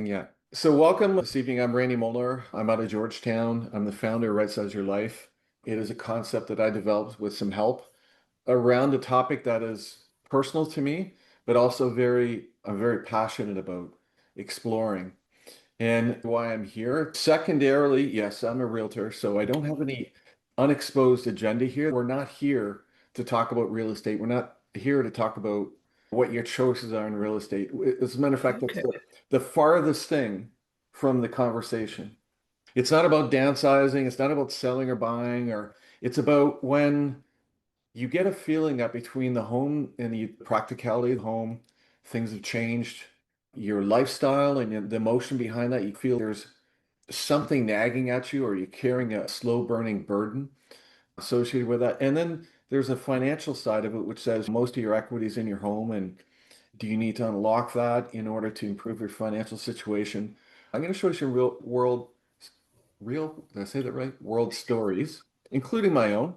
Yeah. So welcome this evening. I'm Randy Molnar. I'm out of Georgetown. I'm the founder of Right Size Your Life. It is a concept that I developed with some help around a topic that is personal to me, but also I'm very passionate about exploring and why I'm here. Secondarily, yes, I'm a realtor, so I don't have any unexposed agenda here. We're not here to talk about real estate. We're not here to talk about what your choices are in real estate. As a matter of fact, that's Okay. the farthest thing from the conversation. It's not about downsizing, it's not about selling or buying, or it's about when you get a feeling that between the home and the practicality of the home, things have changed, your lifestyle and the emotion behind that, you feel there's something nagging at you or you're carrying a slow burning burden associated with that. And then there's a financial side of it, which says most of your equities in your home, and do you need to unlock that in order to improve your financial situation? I'm going to show you some did I say that right? World stories, including my own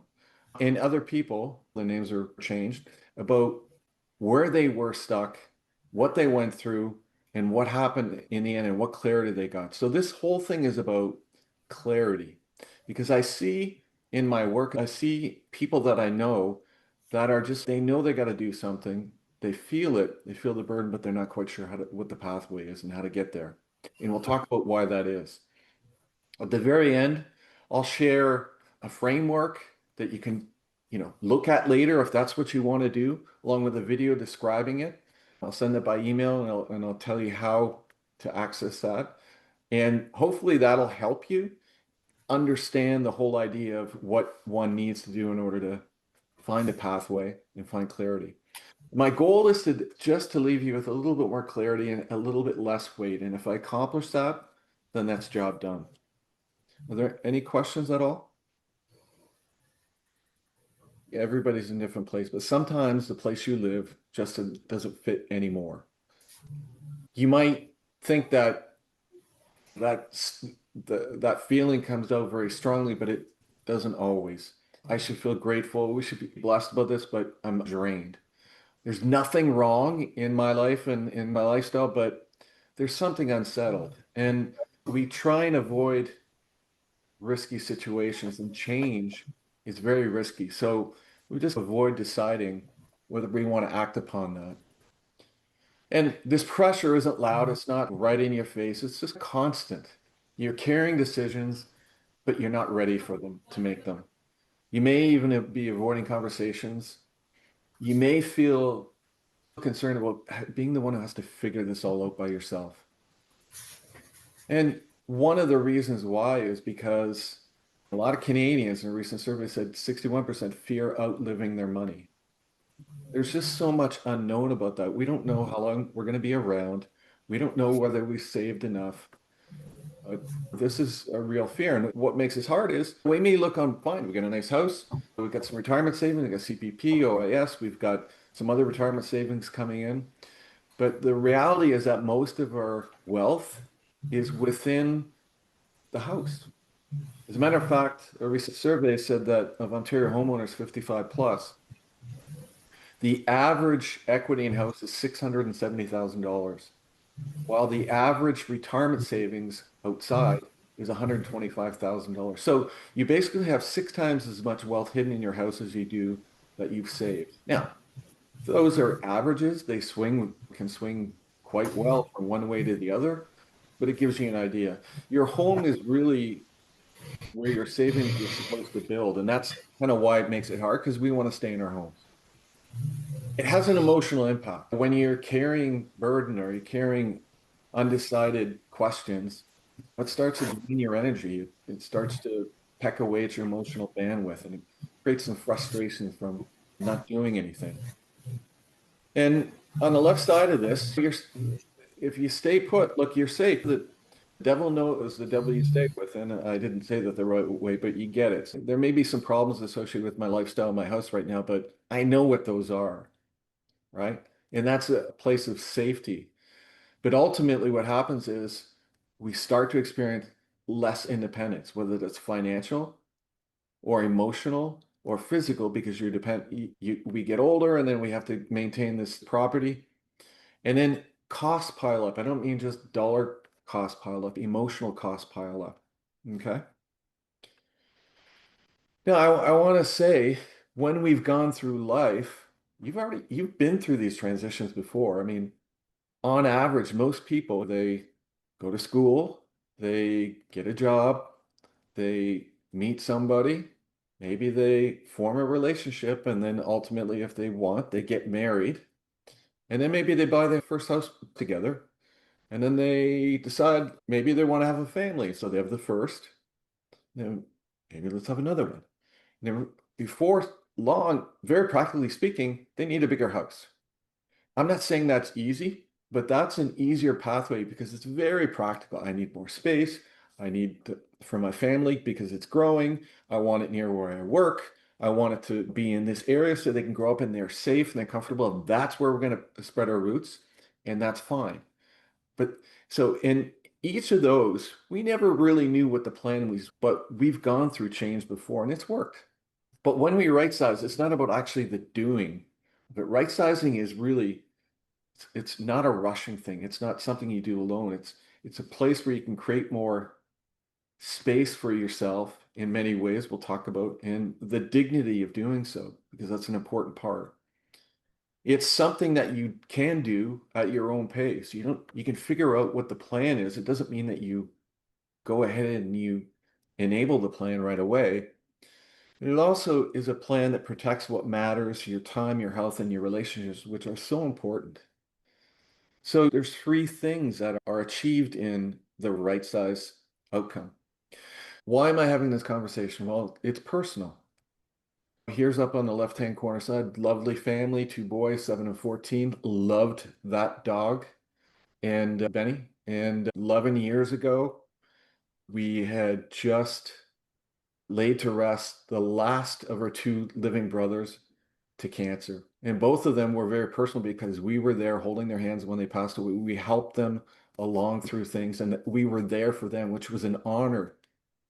and other people, the names are changed, about where they were stuck, what they went through, and what happened in the end and what clarity they got. So this whole thing is about clarity because I see in my work, I see people that I know that are just, they know they got to do something. They feel it, they feel the burden, but they're not quite sure what the pathway is and how to get there. And we'll talk about why that is. At the very end, I'll share a framework that you can, look at later if that's what you want to do, along with a video describing it. I'll send it by email and I'll tell you how to access that. And hopefully that'll help you understand the whole idea of what one needs to do in order to find a pathway and find clarity. My goal is to leave you with a little bit more clarity and a little bit less weight. And if I accomplish that, then that's job done. Are there any questions at all? Yeah, everybody's in a different place, but sometimes the place you live just doesn't fit anymore. You might think that that's that feeling comes out very strongly, but it doesn't always. I should feel grateful. We should be blessed about this, but I'm drained. There's nothing wrong in my life and in my lifestyle, but there's something unsettled. And we try and avoid risky situations, and change is very risky. So we just avoid deciding whether we want to act upon that. And this pressure isn't loud, it's not right in your face, it's just constant. You're carrying decisions, but you're not ready for them to make them. You may even be avoiding conversations. You may feel concerned about being the one who has to figure this all out by yourself. And one of the reasons why is because a lot of Canadians in a recent survey said 61% fear outliving their money. There's just so much unknown about that. We don't know how long we're going to be around. We don't know whether we saved enough. This is a real fear. And what makes this hard is we may look on fine. We got a nice house. We've got some retirement savings. We got CPP, OIS. We've got some other retirement savings coming in. But the reality is that most of our wealth is within the house. As a matter of fact, a recent survey said that of Ontario homeowners 55 plus, the average equity in house is $670,000, while the average retirement savings outside is $125,000. So you basically have six times as much wealth hidden in your house as you do that you've saved. Now, those are averages. Can swing quite well from one way to the other, but it gives you an idea. Your home is really where your savings is supposed to build. And that's kind of why it makes it hard because we want to stay in our homes. It has an emotional impact. When you're carrying burden or you're carrying undecided questions, what starts to drain your energy, it starts to peck away at your emotional bandwidth and it creates some frustration from not doing anything. And on the left side of this, if you stay put, look, you're safe. The devil knows the devil you stay with. And I didn't say that the right way, but you get it. There may be some problems associated with my lifestyle, my house right now, but I know what those are, right? And that's a place of safety. But ultimately, what happens is we start to experience less independence, whether that's financial or emotional or physical, because we get older and then we have to maintain this property. And then costs pile up. I don't mean just dollar costs pile up, emotional costs pile up. Okay. Now, I want to say when we've gone through life, you've been through these transitions before. I mean, on average, most people, they go to school, they get a job, they meet somebody, maybe they form a relationship, and then ultimately, if they want, they get married. And then maybe they buy their first house together. And then they decide maybe they want to have a family. So they have the first, then maybe let's have another one. And then before long, very practically speaking, they need a bigger house. I'm not saying that's easy, but that's an easier pathway because it's very practical. I need more space. I need for my family because it's growing. I want it near where I work. I want it to be in this area so they can grow up and they're safe and they're comfortable. And that's where we're going to spread our roots, and that's fine. But so in each of those, we never really knew what the plan was, but we've gone through change before and it's worked. But when we right size, it's not about actually the doing, but right sizing is really it's not a rushing thing. It's not something you do alone. It's a place where you can create more space for yourself in many ways we'll talk about and the dignity of doing so because that's an important part. It's something that you can do at your own pace. You can figure out what the plan is. It doesn't mean that you go ahead and you enable the plan right away. And it also is a plan that protects what matters, your time, your health, and your relationships, which are so important. So there's three things that are achieved in the right size outcome. Why am I having this conversation? Well, it's personal. Here's up on the left-hand corner side, lovely family, two boys, 7 and 14. Loved that dog and Benny. And 11 years ago, we had just laid to rest the last of our two living brothers to cancer. And both of them were very personal because we were there holding their hands when they passed away. We helped them along through things and we were there for them, which was an honor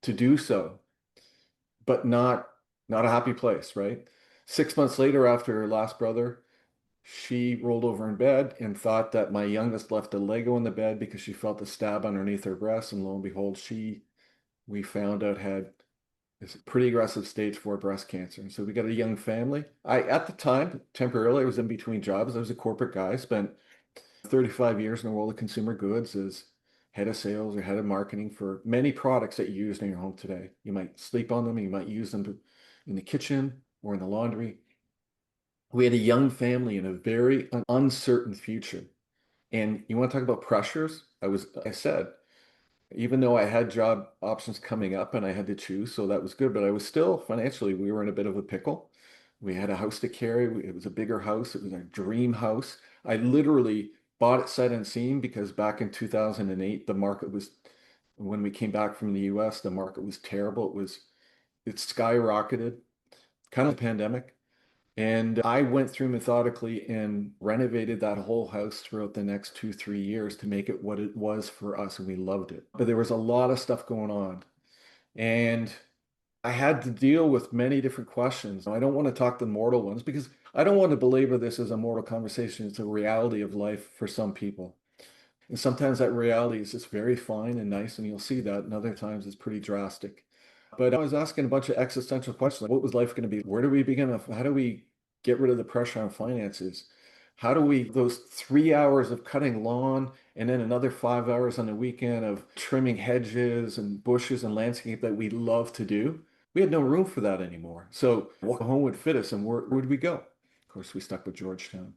to do so, but not a happy place, right? 6 months later, after her last brother, she rolled over in bed and thought that my youngest left a Lego in the bed because she felt a stab underneath her breast. And lo and behold, we found out, had this pretty aggressive stage 4 breast cancer. And so we got a young family. At the time, temporarily, I was in between jobs. I was a corporate guy, spent 35 years in the world of consumer goods as head of sales or head of marketing for many products that you use in your home today. You might sleep on them, you might use them in the kitchen or in the laundry. We had a young family in a very uncertain future. And you want to talk about pressures? I said, even though I had job options coming up and I had to choose, so that was good, but I was still financially, we were in a bit of a pickle. We had a house to carry. It was a bigger house. It was a dream house. I literally bought it sight unseen because back in 2008, the market was, when we came back from the US, the market was terrible. It skyrocketed, kind of a pandemic. And I went through methodically and renovated that whole house throughout the next 2, 3 years to make it what it was for us, and we loved it. But there was a lot of stuff going on. And I had to deal with many different questions. I don't want to talk the mortal ones because I don't want to belabor this as a mortal conversation. It's a reality of life for some people. And sometimes that reality is just very fine and nice, and you'll see that. And other times it's pretty drastic. But I was asking a bunch of existential questions. Like, what was life going to be? Where do we begin? How do we get rid of the pressure on finances? How do we, those 3 hours of cutting lawn and then another 5 hours on the weekend of trimming hedges and bushes and landscape that we love to do? We had no room for that anymore. So what home would fit us and where would we go? Of course, we stuck with Georgetown.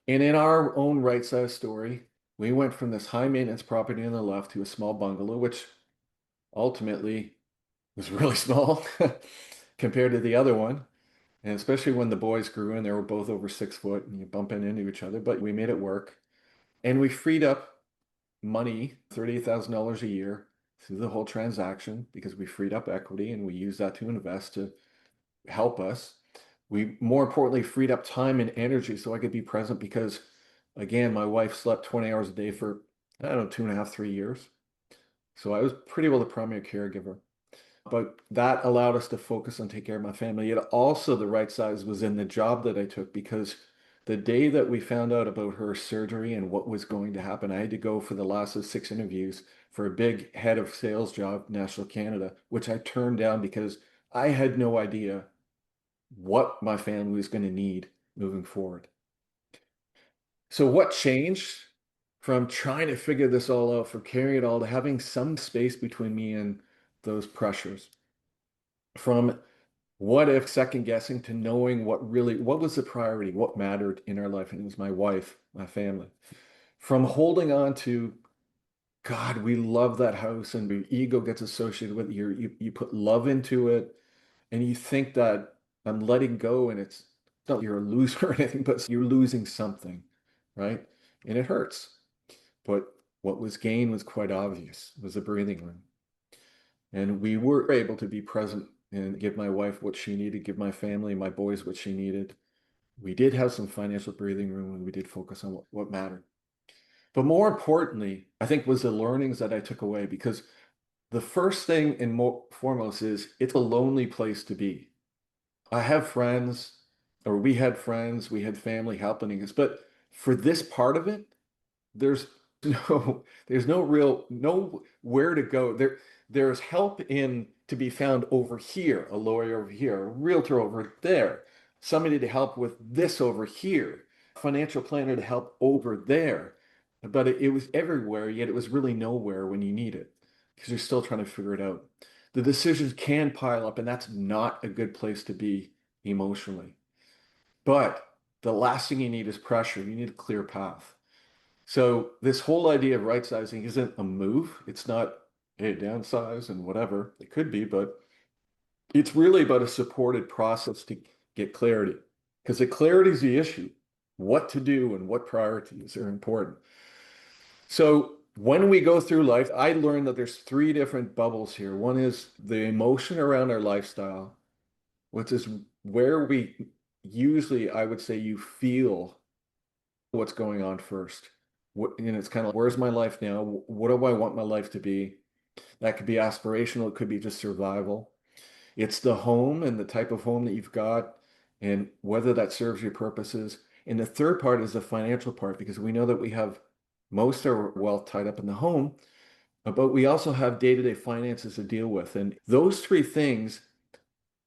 And in our own right size story, we went from this high maintenance property on the left to a small bungalow, which ultimately was really small compared to the other one. And especially when the boys grew and they were both over 6 foot and you bumping into each other, but we made it work. And we freed up money, $38,000 a year through the whole transaction because we freed up equity and we used that to invest to help us. We more importantly freed up time and energy so I could be present because again, my wife slept 20 hours a day for, I don't know, 2.5, 3 years. So I was pretty well the primary caregiver. But that allowed us to focus on taking care of my family. It also, the right size was in the job that I took because The day that we found out about her surgery and what was going to happen, I had to go for the last of 6 interviews for a big head of sales job, National Canada, which I turned down because I had no idea what my family was going to need moving forward. So what changed from trying to figure this all out, from carrying it all to having some space between me and those pressures, from what if second guessing to knowing what was the priority, what mattered in our life, and it was my wife, my family. From holding on to, God, we love that house, and your ego gets associated with it. You put love into it, and you think that I'm letting go, and it's not you're a loser or anything, but you're losing something, right? And it hurts. But what was gained was quite obvious. It was a breathing room. And we were able to be present and give my wife what she needed, give my family, my boys what she needed. We did have some financial breathing room and we did focus on what mattered. But more importantly, I think was the learnings that I took away because the first thing and foremost is it's a lonely place to be. I have friends, or we had friends, we had family helping us, but for this part of it, there's there's no real no where to go. There's help in to be found over here, a lawyer over here, a realtor over there, somebody to help with this over here, financial planner to help over there. But it was everywhere, yet it was really nowhere when you need it because you're still trying to figure it out. The decisions can pile up, and that's not a good place to be emotionally. But the last thing you need is pressure. You need a clear path. So this whole idea of right sizing isn't a move. It's not, hey, downsize and whatever. It could be, but it's really about a supported process to get clarity. Because the clarity is the issue. What to do and what priorities are important. So when we go through life, I learned that there's three different bubbles here. One is the emotion around our lifestyle, which is where we usually, I would say, you feel what's going on first. It's kind of where's my life now? What do I want my life to be? That could be aspirational, it could be just survival. It's the home and the type of home that you've got and whether that serves your purposes. And the third part is the financial part because we know that we have most of our wealth tied up in the home, but we also have day-to-day finances to deal with. And those three things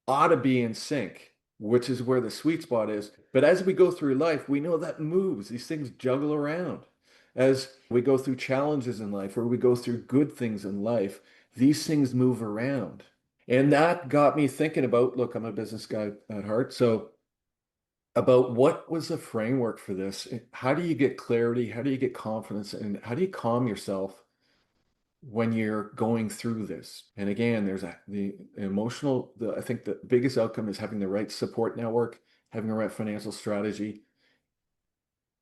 ought to be in sync, which is where the sweet spot is. But as we go through life, we know that moves. These things juggle around. As we go through challenges in life or we go through good things in life, these things move around. And that got me thinking about, look, I'm a business guy at heart. So about what was the framework for this? How do you get clarity? How do you get confidence? And how do you calm yourself when you're going through this? And again, the emotional, I think the biggest outcome is having the right support network, having the right financial strategy,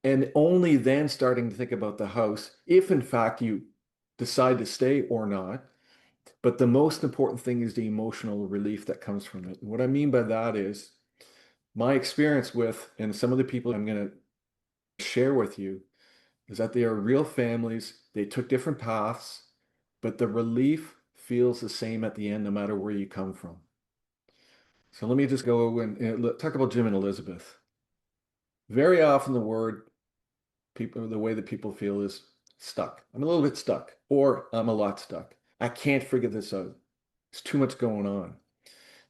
and only then starting to think about the house, if in fact you decide to stay or not. But the most important thing is the emotional relief that comes from it. And what I mean by that is my experience with, and some of the people I'm going to share with you, is that they are real families. They took different paths, but the relief feels the same at the end, no matter where you come from. So let me just go and talk about Jim and Elizabeth. Very often the way that people feel is stuck. I'm a little bit stuck, or I'm a lot stuck. I can't figure this out. There's too much going on.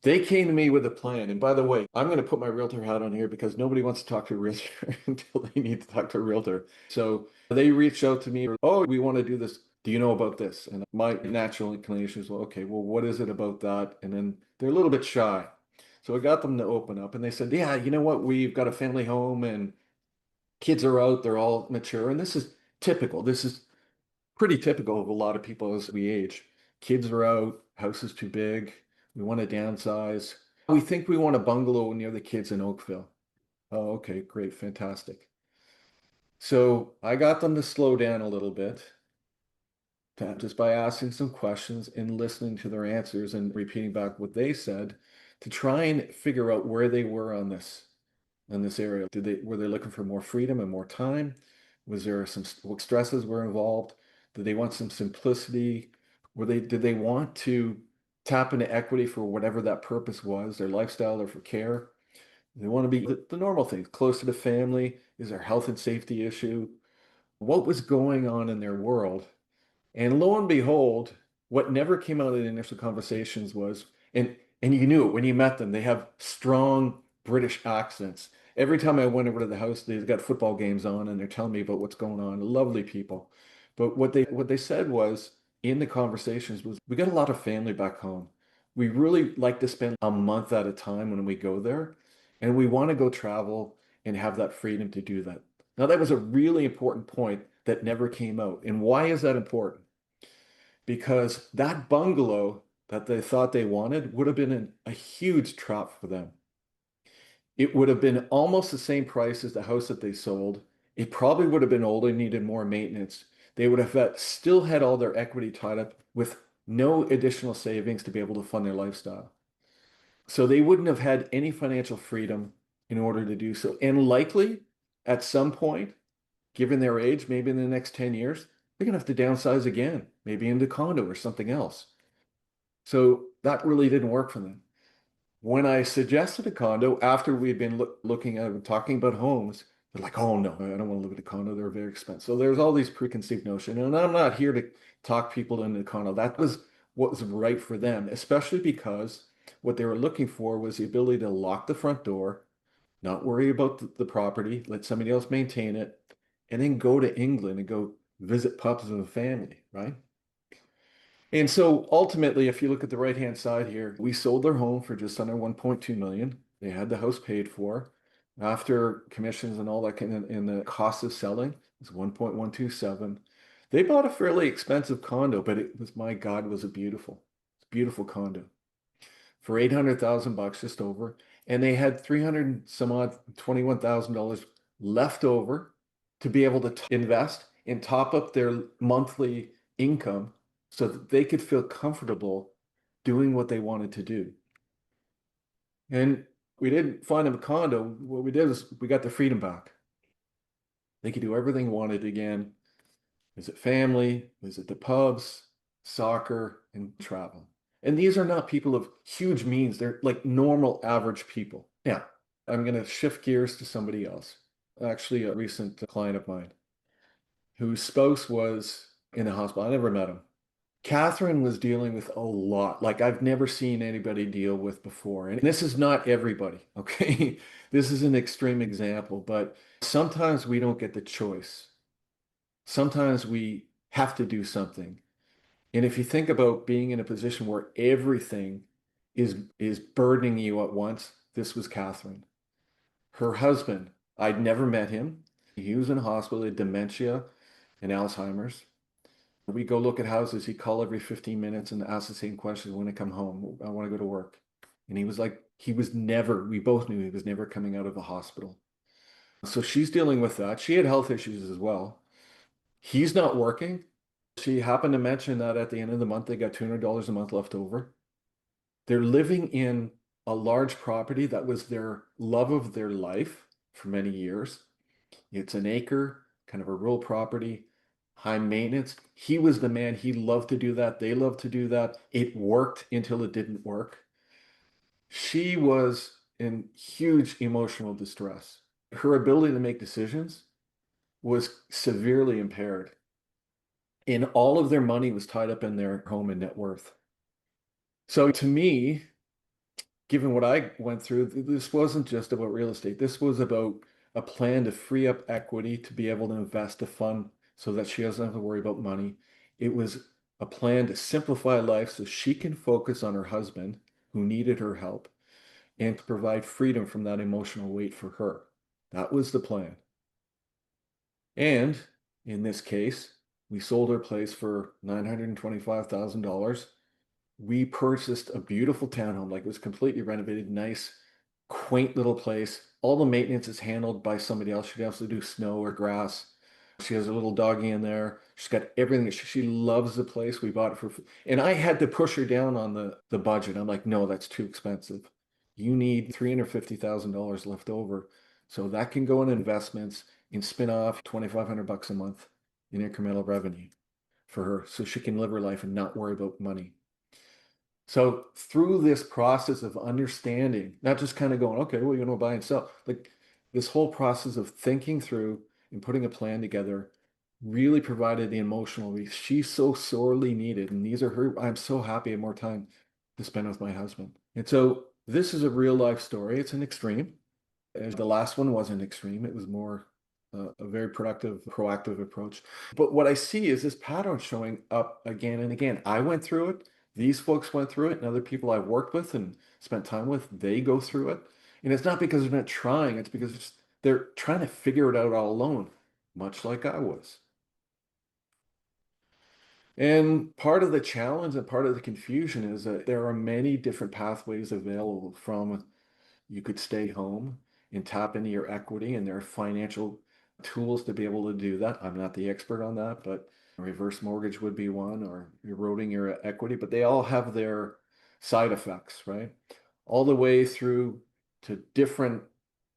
They came to me with a plan. And by the way, I'm going to put my realtor hat on here because nobody wants to talk to a realtor until they need to talk to a realtor. So they reached out to me, oh, we want to do this. Do you know about this? And my natural inclination is, well, okay, well, what is it about that? And then they're a little bit shy. So I got them to open up and they said, yeah, you know what? We've got a family home and kids are out. They're all mature. And this is typical. This is pretty typical of a lot of people as we age. Kids are out, house is too big, we want to downsize. We think we want a bungalow near the kids in Oakville. Oh, okay, great, fantastic. So I got them to slow down a little bit just by asking some questions and listening to their answers and repeating back what they said to try and figure out where they were on this area. Were they looking for more freedom and more time? Was there some what stresses were involved? Did they want some simplicity? Did they want to tap into equity for whatever that purpose was, their lifestyle or for care? They want to be the normal things, close to the family. Is there a health and safety issue? What was going on in their world? And lo and behold, what never came out of the initial conversations was, and you knew it when you met them, they have strong British accents. Every time I went over to the house, they've got football games on and they're telling me about what's going on. Lovely people. But what they said was in the conversations was we got a lot of family back home. We really like to spend a month at a time when we go there, and we want to go travel and have that freedom to do that. Now, that was a really important point that never came out. And why is that important? Because that bungalow that they thought they wanted would have been a huge trap for them. It would have been almost the same price as the house that they sold. It probably would have been older, needed more maintenance. They would have still had all their equity tied up with no additional savings to be able to fund their lifestyle. So they wouldn't have had any financial freedom in order to do so. And likely at some point, given their age, maybe in the next 10 years, they're going to have to downsize again, maybe into condo or something else. So that really didn't work for them. When I suggested a condo after we'd been looking at and talking about homes, they're like, oh no, I don't want to live in a condo. They're very expensive. So there's all these preconceived notions. And I'm not here to talk people into a condo. That was what was right for them, especially because what they were looking for was the ability to lock the front door, not worry about the property, let somebody else maintain it, and then go to England and go visit pups with a family, right? And so ultimately, if you look at the right-hand side here, we sold their home for just under 1.2 million. They had the house paid for. After commissions and all that kind of, and the cost of selling is 1.127. They bought a fairly expensive condo, but it was, my God, was it beautiful condo for 800,000 bucks, just over. And they had 300 and some odd $21,000 left over to be able to invest and top up their monthly income so that they could feel comfortable doing what they wanted to do. And we didn't find them a condo. What we did is we got their freedom back. They could do everything they wanted again, visit family, visit the pubs, soccer, and travel. And these are not people of huge means. They're like normal, average people. Yeah, I'm going to shift gears to somebody else. Actually, a recent client of mine whose spouse was in the hospital. I never met him. Catherine was dealing with a lot, like I've never seen anybody deal with before. And this is not everybody, okay? This is an extreme example, but sometimes we don't get the choice. Sometimes we have to do something. And if you think about being in a position where everything is burdening you at once, this was Catherine. Her husband, I'd never met him. He was in a hospital, with dementia and Alzheimer's. We go look at houses. He'd call every 15 minutes and ask the same question when I come home. I want to go to work. And he was like, he was never, we both knew he was never coming out of the hospital. So she's dealing with that. She had health issues as well. He's not working. She happened to mention that at the end of the month, they got $200 a month left over. They're living in a large property that was their love of their life for many years. It's an acre, kind of a rural property, high maintenance. He was the man. He loved to do that. They loved to do that. It worked until it didn't work. She was in huge emotional distress. Her ability to make decisions was severely impaired. And all of their money was tied up in their home and net worth. So to me, given what I went through, this wasn't just about real estate. This was about a plan to free up equity to be able to invest to fund so that she doesn't have to worry about money. It was a plan to simplify life so she can focus on her husband who needed her help and to provide freedom from that emotional weight for her. That was the plan. And in this case, we sold our place for $925,000. We purchased a beautiful townhome, like it was completely renovated, nice, quaint little place. All the maintenance is handled by somebody else. She has to do snow or grass. She has a little doggy in there. She's got everything. She loves the place. We bought it for, and I had to push her down on the budget. I'm like, no, that's too expensive. You need $350,000 left over. So that can go in investments and spin off 2,500 bucks a month in incremental revenue for her so she can live her life and not worry about money. So through this process of understanding, not just kind of going, okay, well, you know, buy and sell, like this whole process of thinking through and putting a plan together really provided the emotional release she so sorely needed. And these are her, I'm so happy I have more time to spend with my husband. And so this is a real life story. It's an extreme. As the last one wasn't extreme, it was more a very productive, proactive approach. But what I see is this pattern showing up again and again. I went through it. These folks went through it, and other people I've worked with and spent time with, they go through it. And it's not because they're not trying, it's because they're trying to figure it out all alone, much like I was. And part of the challenge and part of the confusion is that there are many different pathways available from you could stay home and tap into your equity, and there are financial tools to be able to do that. I'm not the expert on that, but reverse mortgage would be one, or eroding your equity, but they all have their side effects, right? All the way through to different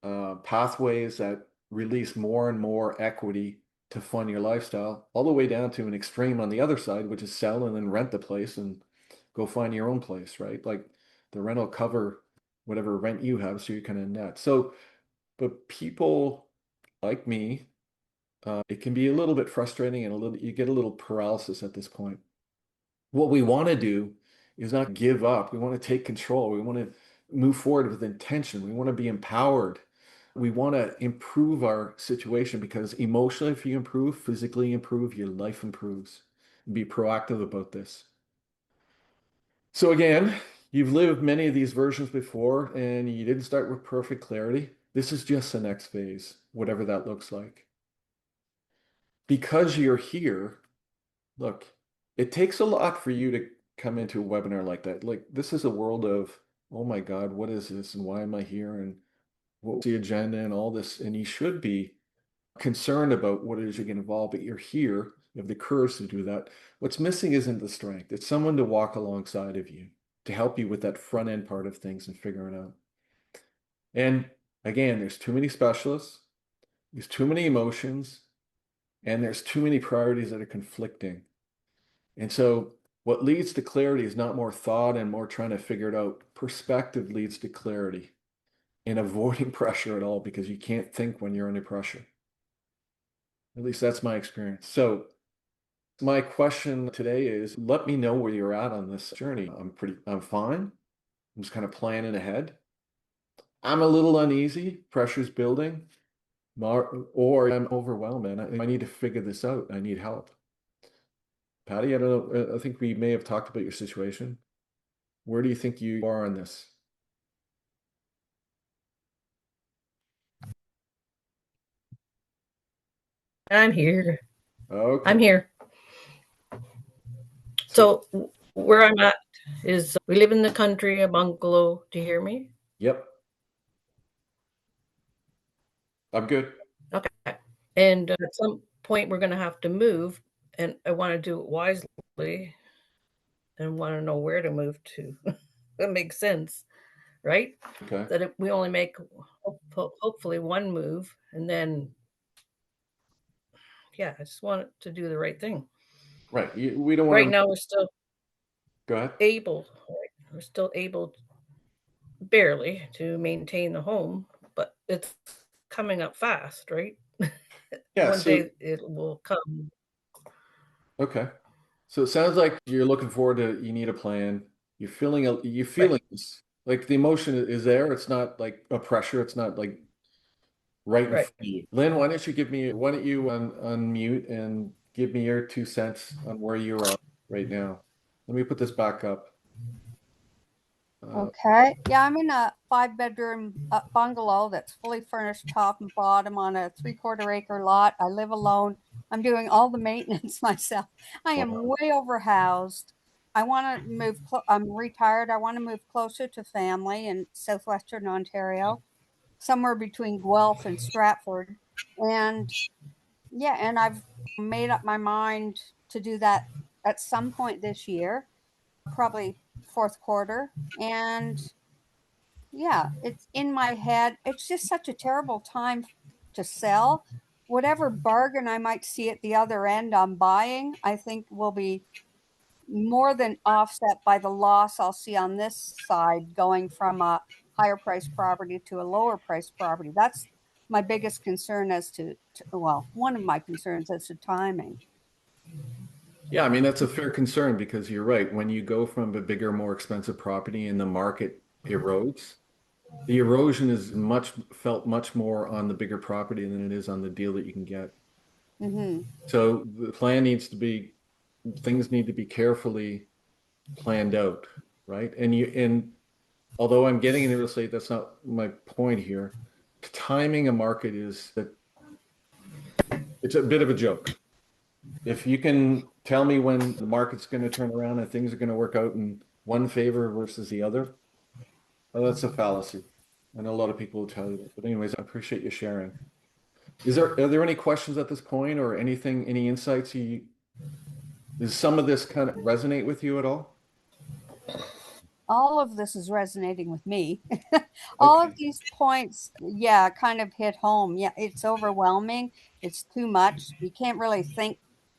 pathways that release more and more equity to fund your lifestyle, all the way down to an extreme on the other side, which is sell and then rent the place and go find your own place, right? Like the rent will cover whatever rent you have, so you're kind of net. So, but people like me, it can be a little bit frustrating and a little, you get a little paralysis at this point. What we want to do is not give up. We want to take control. We want to move forward with intention. We want to be empowered. We want to improve our situation because emotionally, if you improve, physically improve, your life improves. Be proactive about this. So again, you've lived many of these versions before and you didn't start with perfect clarity. This is just the next phase, whatever that looks like. Because you're here, look, it takes a lot for you to come into a webinar like that. Like this is a world of, oh my God, what is this and why am I here and what's the agenda and all this? And you should be concerned about what it is you get involved, but you're here. You have the courage to do that. What's missing isn't the strength. It's someone to walk alongside of you to help you with that front end part of things and figure it out. And again, there's too many specialists, there's too many emotions, and there's too many priorities that are conflicting. And so what leads to clarity is not more thought and more trying to figure it out. Perspective leads to clarity and avoiding pressure at all because you can't think when you're under pressure. At least that's my experience. So my question today is let me know where you're at on this journey. I'm fine. I'm just kind of planning ahead. I'm a little uneasy, pressure's building, or I'm overwhelmed and I need to figure this out. I need help. Patty, I don't know. I think we may have talked about your situation. Where do you think you are on this? I'm here. I'm Okay. here. So, So where I'm at is we live in the country, a bungalow. Do you hear me? yep, I'm good. Okay. And at some point we're going to have to move, and I want to do it wisely and want to know where to move to. It makes sense, right? Okay. That if we only make hopefully one move, and then yeah, I just want to do the right thing. Right. We don't Right want to now we're still go ahead. able, right? We're still able barely to maintain the home, but it's coming up fast, right? Yeah. One So, day it will come. okay. So it sounds like you're looking forward to, you need a plan. You're Right, feeling this. Like the emotion is there. It's not like a pressure. It's not like right in right. front of you. Lynn, why don't you unmute and give me your 2 cents on where you are right now? Let me put this back up. Uh, Okay. Yeah, I'm in a 5 bedroom bungalow that's fully furnished top and bottom on a 3/4 acre lot. I live alone. I'm doing all the maintenance myself. I am wow. way overhoused. I want to move. I'm retired. I want to move closer to family in southwestern Ontario, somewhere between Guelph and Stratford. And yeah, and I've made up my mind to do that at some point this year, probably fourth quarter. And yeah, it's in my head. It's just such a terrible time to sell. Whatever bargain I might see at the other end I'm buying, I think will be more than offset by the loss I'll see on this side going from a higher price property to a lower price property. That's my biggest concern as to well, one of my concerns as to timing. Yeah, I mean, that's a fair concern because you're right. When you go from a bigger, more expensive property and the market erodes, the erosion is felt much more on the bigger property than it is on the deal that you can get. Mm-hmm. So the plan needs to be, things need to be carefully planned out, right? And although I'm getting into real estate, that's not my point here. Timing a market is that it's a bit of a joke. If you can tell me when the market's going to turn around and things are going to work out in one favor versus the other, well, that's a fallacy. I know a lot of people will tell you that. But anyways, I appreciate you sharing. Are there any questions at this point or anything, any insights does some of this kind of resonate with you at all? All of this is resonating with me. All of these points, yeah, kind of hit home. Yeah, it's overwhelming. It's too much. You can't really think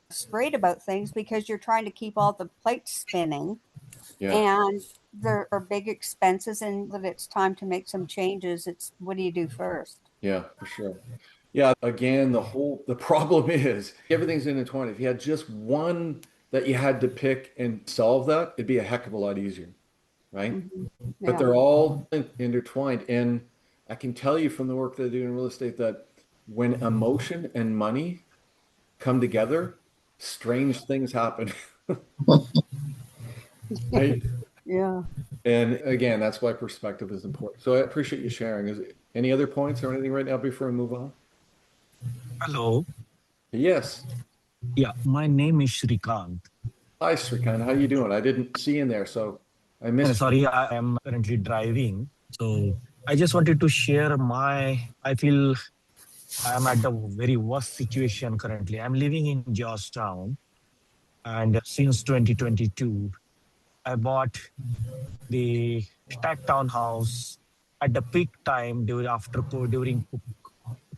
straight about things because you're trying to keep all the plates spinning. Yeah, And there are big expenses and that it's time to make some changes. It's what do you do first? yeah, for sure. Yeah, again, the problem is everything's intertwined. If you had just one that you had to pick and solve that, it'd be a heck of a lot easier, right? Mhm. But Yeah. they're all intertwined. And I can tell you from the work that I do in real estate that when emotion and money come together, strange things happen, right? Yeah. And again, that's why perspective is important. So I appreciate you sharing. Any other points or anything right now before we move on? Hello. Yes. Yeah, my name is Shrikant. Hi, Srikant. How you doing? I didn't see in there, so I missed you. Sorry, I am currently driving. So I just wanted to share I feel I am at the very worst situation currently. I'm living in Georgetown, and since 2022, I bought the stack townhouse at the peak time during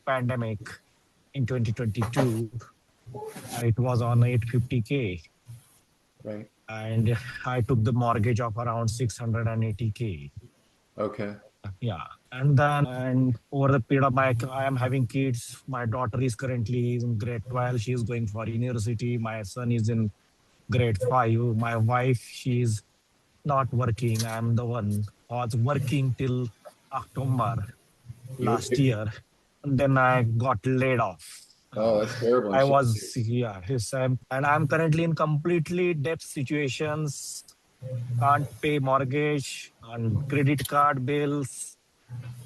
pandemic in 2022. It was on 850K. Right. And I took the mortgage of around 680K. Okay. Yeah. And over the period of I am having kids. My daughter is currently in grade 12. She is going for university. My son is in grade 5. My wife, she's not working. I'm the one who was working till October You, last year. And then I got laid off. oh, that's terrible. I'm I sorry. was, yeah, and I'm currently in completely debt situations, can't pay mortgage and credit card bills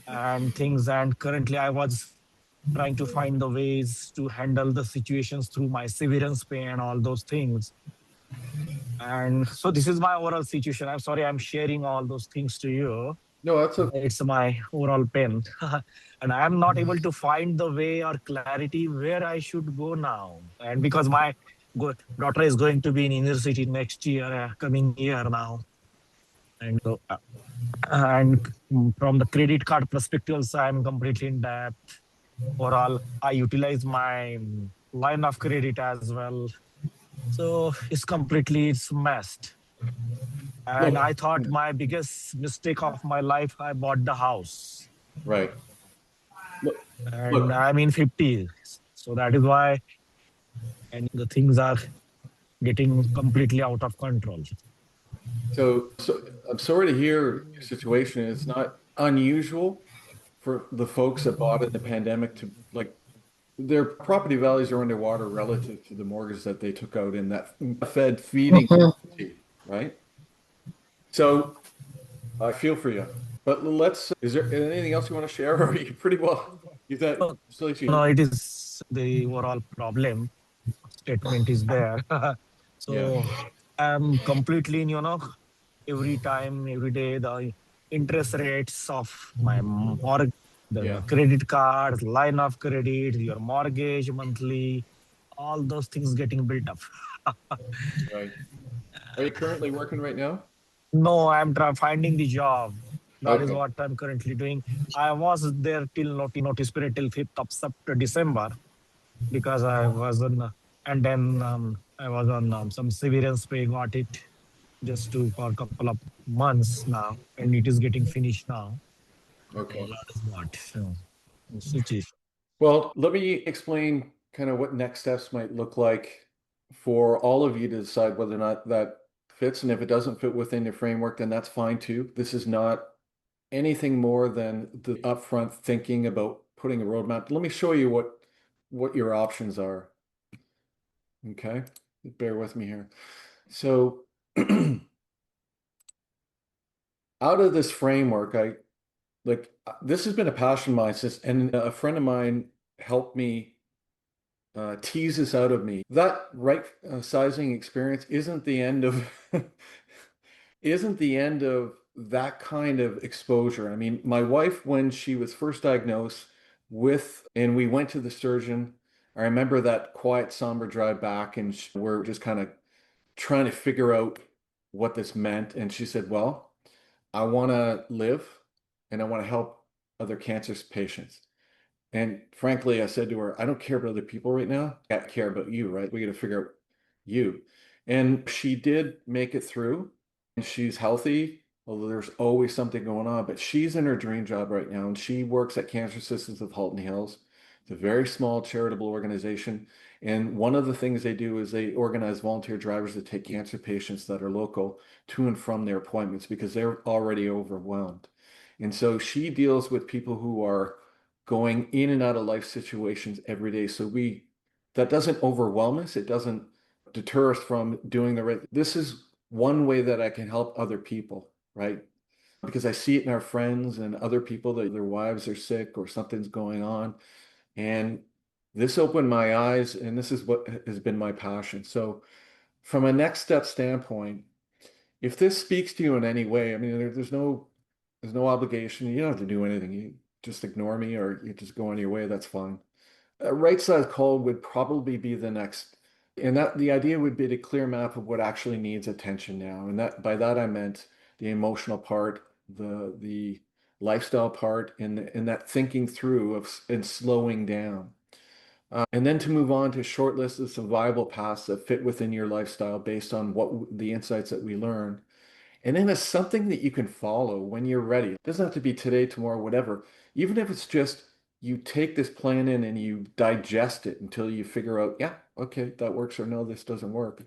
and things. And currently I was trying to find the ways to handle the situations through my severance pay and all those things. And so this is my overall situation. I'm sorry I'm sharing all those things to you. No, that's a It's my overall pain. And I'm not able to find the way or clarity where I should go now. And because my daughter is going to be in university next year, coming year now. And and from the credit card perspective, also, I'm completely in debt. Overall, I utilize my line of credit as well. So it's messed. And look. I thought my biggest mistake of my life, I bought the house. Right. Look, And look. I'm in 50s. So that is why and the things are getting completely out of control. So I'm sorry to hear your situation. It's not unusual for the folks that bought in the pandemic to like their property values are underwater relative to the mortgage that they took out in that Fed feeding, right? So I feel for you. But is there anything else you want to share? Or are you pretty well? You thought, No, it is the overall problem statement is there. yeah, So I'm completely, every time, every day, the interest rates of my mortgage, the yeah, credit cards, line of credit, your mortgage monthly, all those things getting built up. right. Are you currently working right now? No, I'm finding the job. That is Okay, what I'm currently doing. I was there till notice period till 5th of December because I was in, and then I was on some severance pay, got it just to for a couple of months now, and it is getting finished now. So Okay. that is what. So the situation. Well, let me explain kind of what next steps might look like for all of you to decide whether or not that fits. And if it doesn't fit within your framework, then that's fine too. This is not anything more than the upfront thinking about putting a roadmap. Let me show you what your options are. Okay, bear with me here. So out of this framework, this has been a passion of mine since, and a friend of mine helped me tease this out of me. That right sizing experience isn't the end of isn't the end of that kind of exposure. I mean, my wife, when she was first diagnosed with, and we went to the surgeon, I remember that quiet, somber drive back, and we're just kind of trying to figure out what this meant. And she said, well, I want to live and I want to help other cancer patients. And frankly, I said to her, I don't care about other people right now. I care about you, right? We got to figure out you. And she did make it through. And she's healthy, although there's always something going on. But she's in her dream job right now. And she works at Cancer Assistance of Halton Hills. It's a very small charitable organization. And one of the things they do is they organize volunteer drivers to take cancer patients that are local to and from their appointments because they're already overwhelmed. And so she deals with people who are going in and out of life situations every day. So that doesn't overwhelm us. It doesn't deter us from doing the right. This is one way that I can help other people, right? Because I see it in our friends and other people that their wives are sick or something's going on. And this opened my eyes, and this is what has been my passion. So from a next step standpoint, if this speaks to you in any way, I mean, there's no obligation. You don't have to do anything. You just ignore me or you just go on your way. That's fine. A right size call would probably be the next. And that the idea would be to clear map of what actually needs attention now. And that by that I meant the emotional part, the lifestyle part, and that thinking through and slowing down. And then to move on to short list of some viable paths that fit within your lifestyle based on what the insights that we learn. And then it's something that you can follow when you're ready. It doesn't have to be today, tomorrow, whatever. Even if it's just you take this plan in and you digest it until you figure out, yeah, okay, that works, or no, this doesn't work.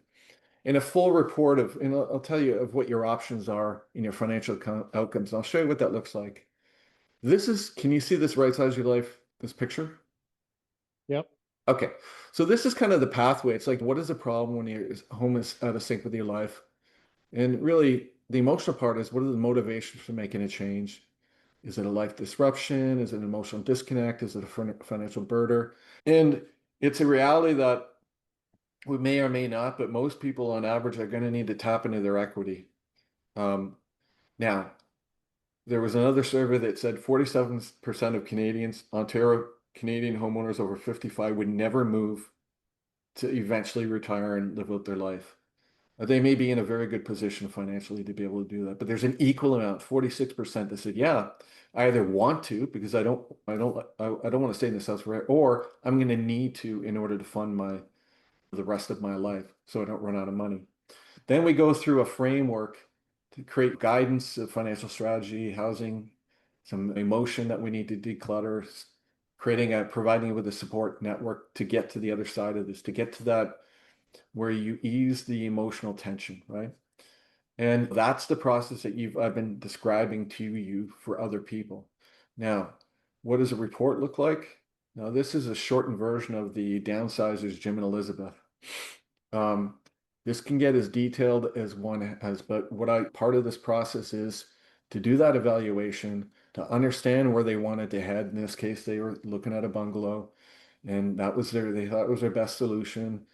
And a full report of, and I'll tell you of what your options are in your financial outcomes. I'll show you what that looks like. Can you see this right size your life, this picture? Yep. Okay. So this is kind of the pathway. It's like, what is the problem when your home is out of sync with your life? And really, the emotional part is what are the motivations for making a change? Is it a life disruption? Is it an emotional disconnect? Is it a financial burden? And it's a reality that we may or may not, but most people on average are going to need to tap into their equity. Now, there was another survey that said 47% of Ontario Canadian homeowners over 55 would never move to eventually retire and live out their life. They may be in a very good position financially to be able to do that, but there's an equal amount, 46% that said, yeah, I either want to because I don't want to stay in this house forever, or I'm going to need to in order to fund the rest of my life so I don't run out of money. Then we go through a framework to create guidance of financial strategy, housing, some emotion that we need to declutter, providing you with a support network to get to the other side of this, to get to that where you ease the emotional tension, right? And that's the process that I've been describing to you for other people. Now, what does a report look like? Now, this is a shortened version of the downsizers, Jim and Elizabeth. This can get as detailed as one has, but part of this process is to do that evaluation, to understand where they wanted to head. In this case, they were looking at a bungalow, and they thought it was their best solution.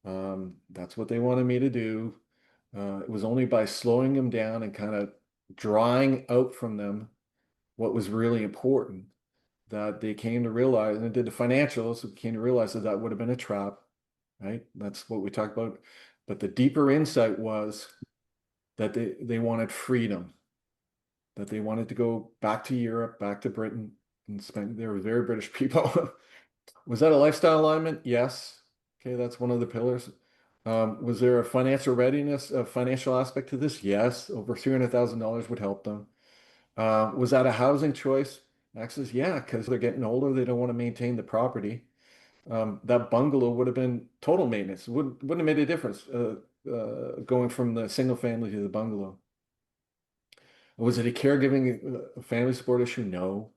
That's what they wanted me to do. It was only by slowing them down and kind of drawing out from them what was really important that they came to realize, and it did the financials, came to realize that that would have been a trap, right? That's what we talked about. But the deeper insight was that they wanted freedom, that they wanted to go back to Europe, back to Britain, and they were very British people. Was that a lifestyle alignment? Yes. Okay, that's one of the pillars. Was there a financial readiness, a financial aspect to this? Yes, over $300,000 would help them. Was that a housing choice? Max says, yeah, because they're getting older, they don't want to maintain the property. That bungalow would have been total maintenance. Wouldn't have made a difference going from the single family to the bungalow. Was it a caregiving family support issue? No.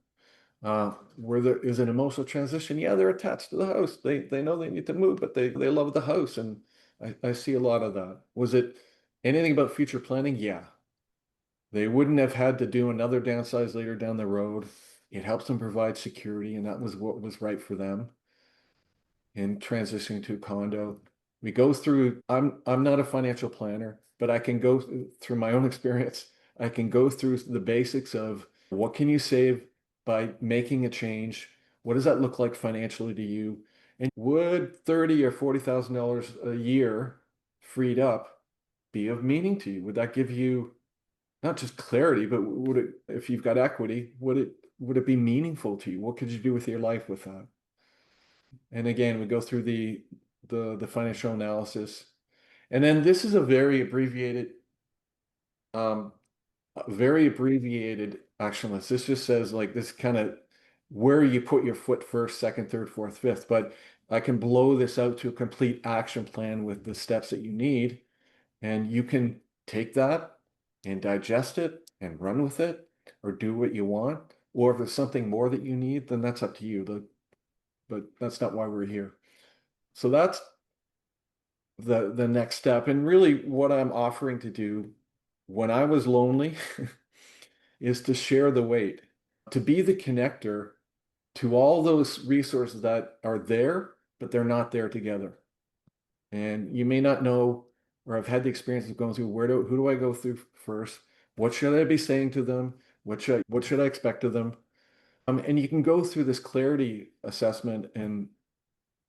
Where there is an emotional transition, yeah, they're attached to the house. They know they need to move, but they love the house, and I see a lot of that. Was it anything about future planning? Yeah. They wouldn't have had to do another downsize later down the road. It helps them provide security, and that was what was right for them in transitioning to a condo. We go through, I'm not a financial planner, but I can go through my own experience. I can go through the basics of what can you save by making a change? What does that look like financially to you? And would 30 or $40,000 a year freed up be of meaning to you? Would that give you not just clarity, but would it, if you've got equity, would it be meaningful to you? What could you do with your life with that? And again, we go through the financial analysis. And then this is um, a very abbreviated action list. This just says like this kind of where you put your foot first, second, third, fourth, fifth. But I can blow this out to a complete action plan with the steps that you need. And you can take that and digest it and run with it or do what you want. Or if there's something more that you need, then that's up to you. But that's not why we're here. So that's the next step. And really what I'm offering to do when I was lonely is to share the weight, to be the connector to all those resources that are there, but they're not there together. And you may not know, or I've had the experience of going through who do I go through first? What should I be saying to them? What should I expect of them? And you can go through this clarity assessment and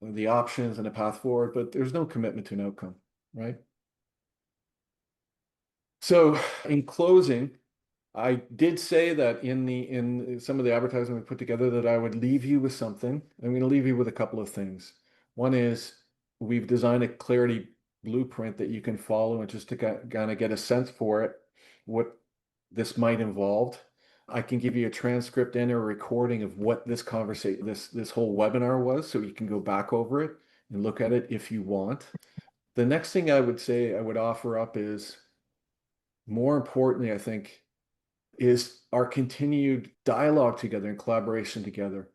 the options and a path forward, but there's no commitment to an outcome, right? So in closing, I did say that in some of the advertising we put together that I would leave you with something. I'm going to leave you with a couple of things. One is we've designed a clarity blueprint that you can follow and just to kind of get a sense for it, what this might involve. I can give you a transcript and a recording of what this conversation, this whole webinar was, so you can go back over it and look at it if you want. The next thing I would say I would offer up is more importantly, I think, is our continued dialogue together and collaboration together.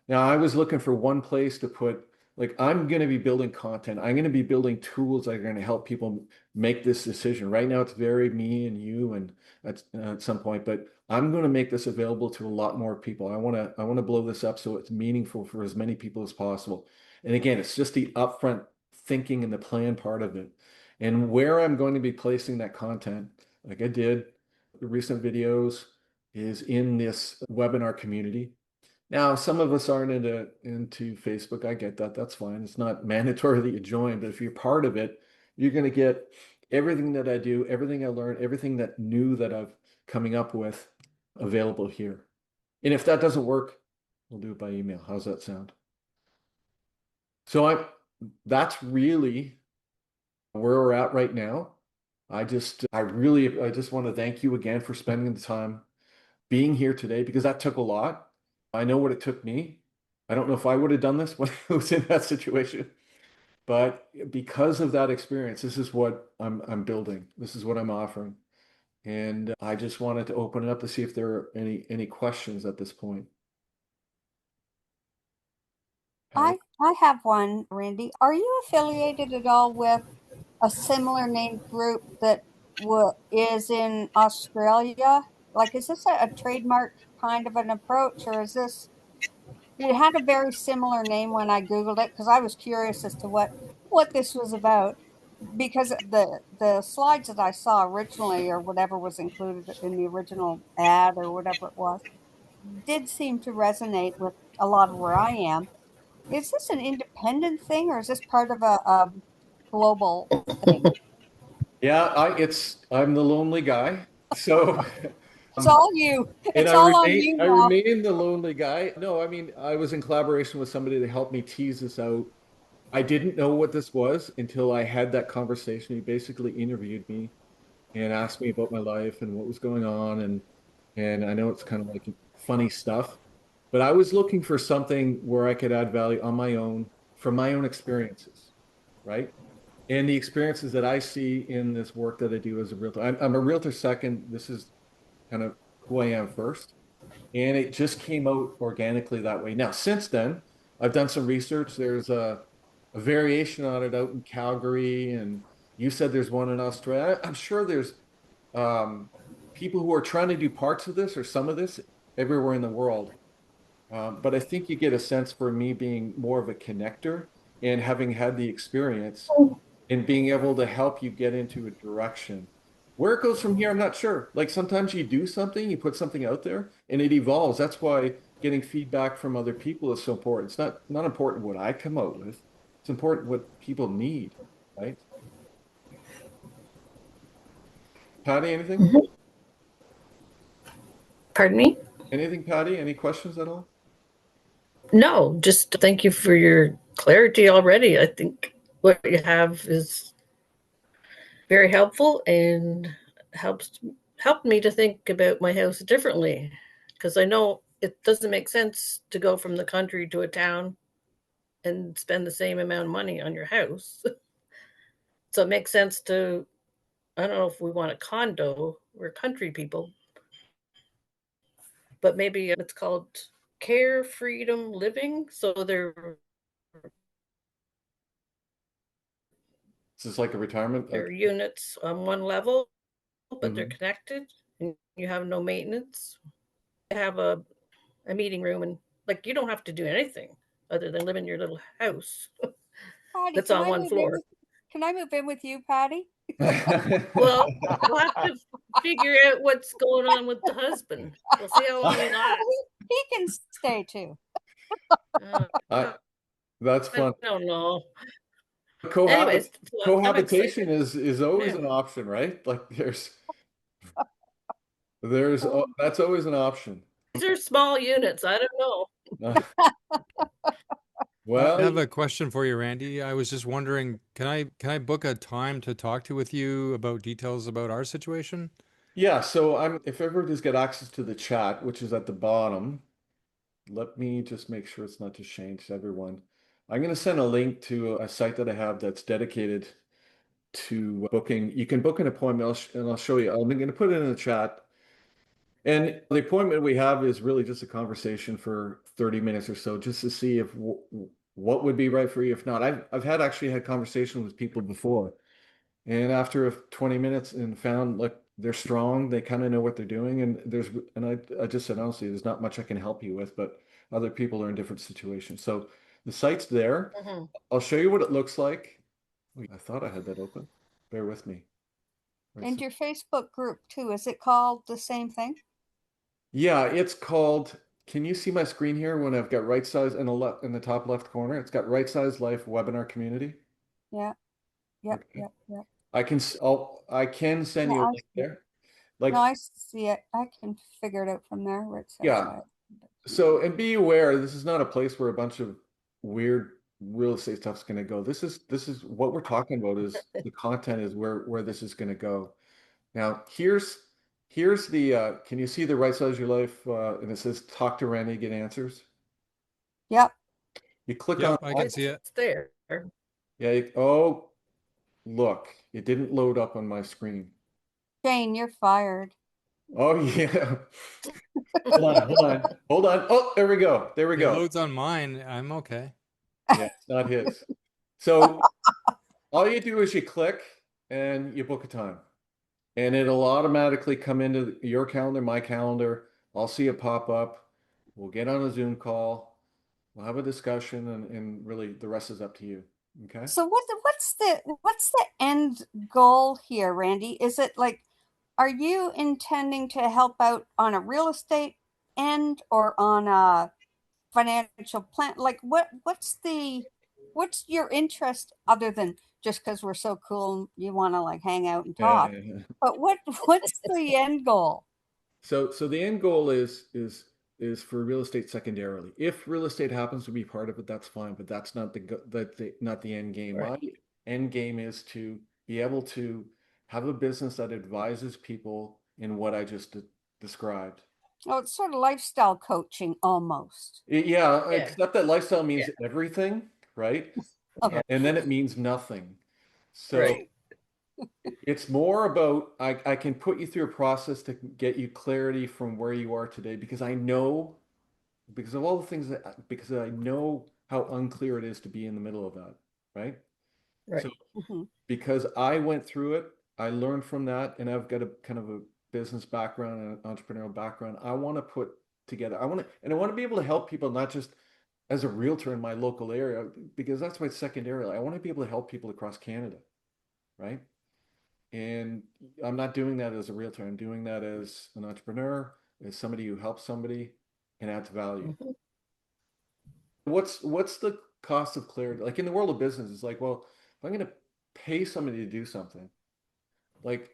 Now, I was looking for one place to put, like, I'm going to be building content. I'm going to be building tools that are going to help people make this decision. Right now, it's very me and you, and at some point, but I'm going to make this available to a lot more people. I want to blow this up so it's meaningful for as many people as possible. And again, it's just the upfront thinking and the plan part of it. And where I'm going to be placing that content, like I did the recent videos, is in this webinar community. Now, some of us aren't into Facebook. I get that. That's fine. It's not mandatory that you join, but if you're part of it, you're going to get everything that I do, everything I learn, everything that new that I've coming up with available here. And if that doesn't work, we'll do it by email. How's that sound? So that's really where we're at right now. I just want to thank you again for spending the time being here today because that took a lot. I know what it took me. I don't know if I would have done this when I was in that situation, but because of that experience, this is what I'm building. This is what I'm offering. And I just wanted to open it up to see if there are any questions at this point. I have one, Randy. Are you affiliated at all with a similar named group that is in Australia? Like, is this a trademark kind of an approach, or is this? It had a very similar name when I Googled it because I was curious as to what this was about. Because the slides that I saw originally, or whatever was included in the original ad, or whatever it was, did seem to resonate with a lot of where I am. Is this an independent thing, or is this part of a global thing? Yeah, I'm the lonely guy. So It's um, all you. and It's all on you I now. remain the lonely guy. No, I mean I was in collaboration with somebody to help me tease this out I didn't know what this was until I had that conversation. He basically interviewed me and asked me about my life and what was going on, and I know it's kind of like funny stuff, but I was looking for something where I could add value on my own from my own experiences, right? And the experiences that I see in this work that I do as a realtor. I'm a realtor second. This is kind of who I am first. And it just came out organically that way. Now, since then, I've done some research. There's a variation on it out in Calgary, and you said there's one in Australia. I'm sure there's um, people who are trying to do parts of this or some of this everywhere in the world. But I think you get a sense for me being more of a connector and having had the experience and being able to help you get into a direction. Where it goes from here, I'm not sure. Like sometimes you do something, you put something out there, and it evolves. That's why getting feedback from other people is so important. It's not important what I come out with. It's important what people need, right? Patty, anything? Mhm. Pardon me? Anything, Patty? Any questions at all? No, just thank you for your clarity already. I think what you have is very helpful and helps helped me to think about my house differently because I know it doesn't make sense to go from the country to a town and spend the same amount of money on your house. So it makes sense to, I don't know if we want a condo, we're country people, but maybe it's called care freedom living. So This is like a retirement. they're units on one level, but they're Mhm. connected and you have no maintenance. You have a meeting room and like you don't have to do anything other than live in your little house Patty, that's on one floor. Can I move in with you, Patty? Well, we'll have to figure out what's going on with the husband. We'll see how long he lasts. He can stay too. Uh, That's I fun. don't know. Cohabit Anyways, so I'm cohabitation excited. is always Yeah. an option, right? Like there's that's always an option. These are small units. I don't know. I Well, have a question for you, Randy. I was just wondering, can I book a time to talk to with you about details about our situation? yeah, so I'm if everybody's got access to the chat, which is at the bottom, let me just make sure it's not just changed to everyone. I'm going to send a link to a site that I have that's dedicated to booking. You can book an appointment, and I'll show you. I'm going to put it in the chat. And the appointment we have is really just a conversation for 30 minutes or so, just to see if what would be right for you. If not, I've had actually had conversations with people before, and after 20 minutes and found like they're strong, they kind of know what they're doing, and I just said honestly, there's not much I can help you with, but other people are in different situations. So the site's there. Mhm. I'll show you what it looks like. Wait, I thought I had that open. Bear with me. Right, And so your Facebook group too. Is it called the same thing? yeah, it's called. Can you see my screen here when I've got right size in the left in the top left corner? It's got right size life webinar community. Yeah. Yep. Okay. Yep. Yep. I can send Yeah, you a I link see. there. No, Like, I see it. I can figure it out from there where it says yeah. live. So, and be aware, this is not a place where a bunch of weird real estate stuff's going to go. This is what we're talking about is the content is where this is going to go. Now, here's the can you see the right size your life and it says talk to Randy, get answers. Yep. You click on Yep, I can that. see it. It's there. Yeah. Oh, look, it didn't load up on my screen. Jane, you're fired. Oh yeah. Hold on. Oh, there we go. There we It go. loads on mine. I'm okay. Yeah, it's not his. So all you do is you click and you book a time. And it'll automatically come into your calendar, my calendar. I'll see it pop up. We'll get on a Zoom call. We'll have a discussion and really the rest is up to you. Okay? So what's the end goal here, Randy? Is it like, are you intending to help out on a real estate end or on a financial plan? Like what's your interest other than just because we're so cool and you want to like hang out and talk? Yeah. But what's the end goal? So the end goal is is for real estate secondarily. If real estate happens to be part of it, that's fine, but that's not not the end game. Right. My end game is to be able to have a business that advises people in what I just described. Oh, it's sort of lifestyle coaching almost. Yeah, Yeah. except that lifestyle means everything, right? Okay. And then it means nothing. So Right. it's more about I can put you through a process to get you clarity from where you are today because I know because of all the things because I know how unclear it is to be in the middle of that, right? Right. So Mhm. because I went through it, I learned from that, and I've got a kind of a business background and an entrepreneurial background. I want to put together, I want to be able to help people, not just as a realtor in my local area, because that's my secondary. I want to be able to help people across Canada, right? And I'm not doing that as a realtor. I'm doing that as an entrepreneur, as somebody who helps somebody and adds value. Mhm. What's the cost of clarity? Like in the world of business, it's like, well, if I'm going to pay somebody to do something, like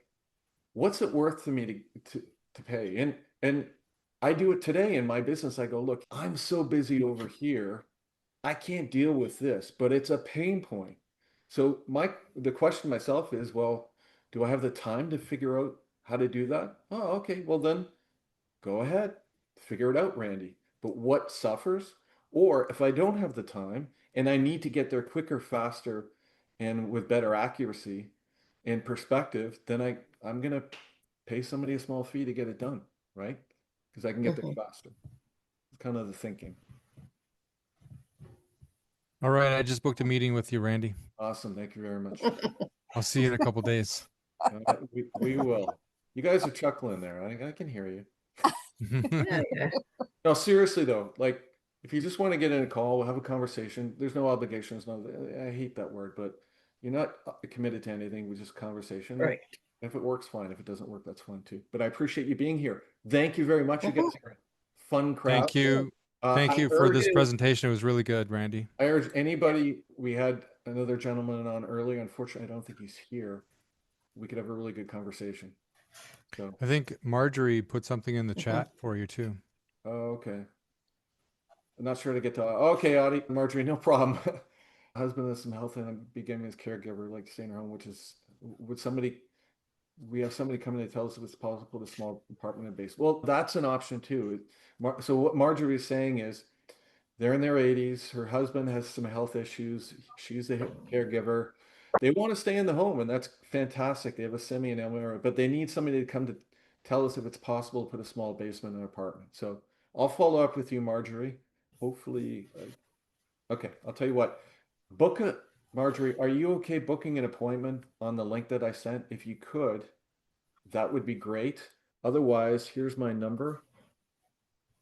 what's it worth to me to pay? And I do it today in my business. I go, look, I'm so busy over here. I can't deal with this, but it's a pain point. So the question to myself is, well, do I have the time to figure out how to do that? Oh, okay. Well, then go ahead, figure it out, Randy. But what suffers? Or if I don't have the time and I need to get there quicker, faster, and with better accuracy and perspective, then I'm gonna pay somebody a small fee to get it done, right? Because I can get there Mhm. faster. It's kind of the thinking. All right, I just booked a meeting with you, Randy. Awesome. Thank you very much. I'll see you in a couple days. We will. You guys are chuckling there. I can hear you. Yeah. Yeah. No, seriously though, like if you just want to get in a call, we'll have a conversation. There's no obligations. No, I hate that word, but you're not committed to anything. We just conversation. Right. If it works, fine. If it doesn't work, that's fine too. But I appreciate you being here. Thank you very much. You Mhm. guys are a fun crowd. Thank you. Thank I you for urge this presentation. It was really good, Randy. I urge anybody. We had another gentleman on earlier. Unfortunately, I don't think he's here. We could have a really good conversation. So, I think Marjorie put something in the Mhm. chat for you too. okay. I'm not sure to get to. Okay, Audie, Marjorie, no problem. Husband has some health and became his caregiver, like to stay in her home, which is would somebody we have somebody coming to tell us if it's possible to small apartment base. Well, that's an option too. So what Marjorie is saying is they're in their 80s. Her husband has some health issues. She's the caregiver. They want to stay in the home, and that's fantastic. They have a semi and LMR, but they need somebody to come to tell us if it's possible to put a small basement in an apartment. So I'll follow up with you, Marjorie. Hopefully, okay. I'll tell you what. Book a Marjorie. Are you okay booking an appointment on the link that I sent? If you could, that would be great. Otherwise, here's my number.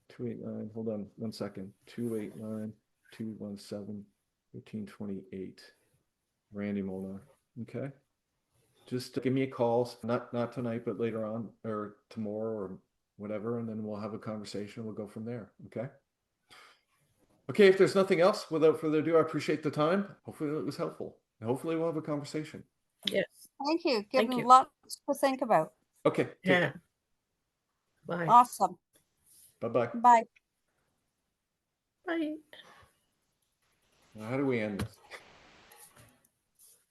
289, hold on 1 second. 289-217-1328. Randy Molnar. Okay. Just give me a call. Not tonight, but later on or tomorrow or whatever, and then we'll have a conversation. We'll go from there. Okay. Okay, if there's nothing else, without further ado, I appreciate the time. Hopefully it was helpful. And hopefully we'll have a conversation. Yes. Thank you. Thank Given you. lots to think about. Okay, take Yeah. care. Bye. Awesome. Bye-bye. Bye. Bye. Now, how do we end this?